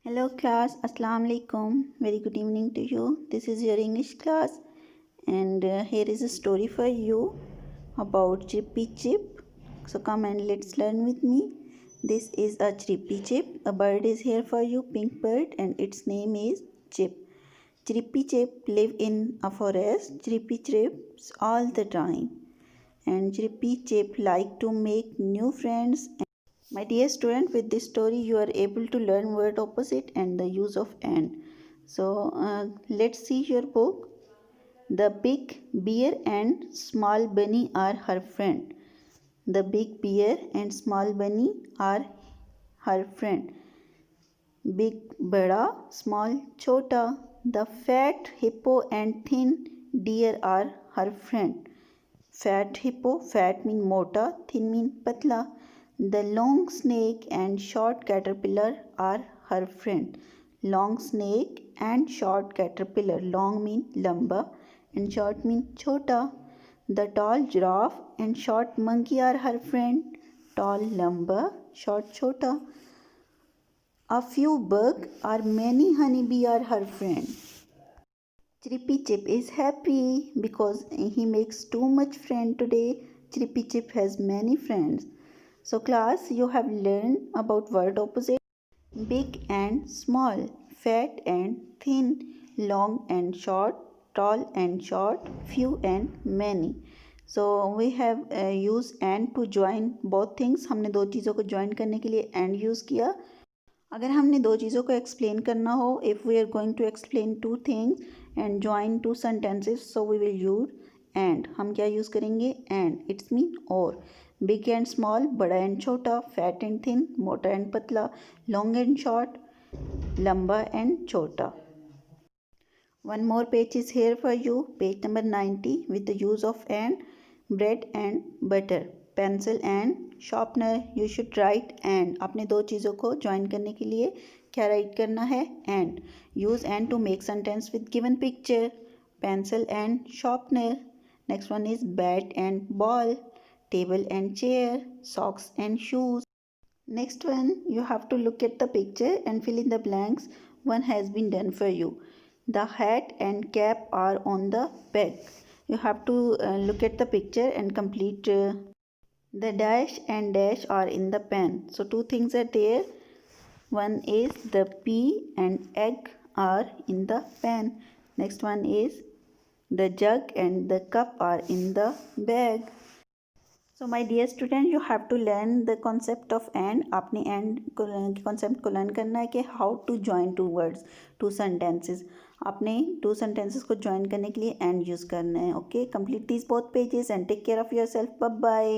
Hello class, Assalamu alaikum. Very good evening to you. This is your English class and here is a story for you about Chippy Chip. So come and let's learn with me. This is a Chippy Chip. A bird is here for you, pink bird, and its name is Chip. Chippy Chip live in a forest. Chippy chirps all the time. And Chippy Chip like to make new friends. My dear student, with this story you are able to learn word opposite and the use of and. So let's see your book. The big bear and small bunny are her friend. The big bear and small bunny are her friend. Big bada, small chota. The fat hippo and thin deer are her friend. Fat hippo, fat mean mota, thin mean patla. The long snake and short caterpillar are her friend. Long snake and short caterpillar. Long mean lamba and short mean chota. The tall giraffe and short monkey are her friend. Tall lamba, short chota. A few bug or many honeybee are her friend. Chippy Chip is happy because he makes too much friend today. Chippy Chip has many friends. So class, you have learned about word opposite. Big and small, fat and thin, long and short, tall and short, few and many. So we have used and to join both things. हमने दो चीज़ों को join करने के लिए and use किया. अगर हमने दो चीज़ों को एक्सप्लेन करना हो, if we are going to explain two things and join two sentences, so we will use and. हम क्या यूज़ करेंगे? एंड. इट्स मीन और. बिग एंड स्मॉल, बड़ा एंड छोटा, फैट एंड थिन, मोटा एंड पतला, लॉन्ग एंड शॉर्ट, लंबा and छोटा. One more page is here for you, page number 90, with the use of and, bread and butter, pencil and sharpener. You should write and. आपने दो चीज़ों को join करने के लिए क्या write करना है? And. Use and to make sentence with given picture, pencil and sharpener. Next one is bat and ball, table and chair, socks and shoes. Next one, you have to look at the picture and fill in the blanks. One has been done for you. The hat and cap are on the bed. You have to look at the picture and complete. The dash and dash are in the pen. So two things are there. One is the pea and egg are in the pen. Next one is the jug and the cup are in the bag. So my dear student, you have to learn the concept of and. आपने and concept को learn करना है कि how to join two words, two sentences. आपने two sentences को join करने के लिए and use करना है. Okay, complete these both pages and take care of yourself. Bye bye.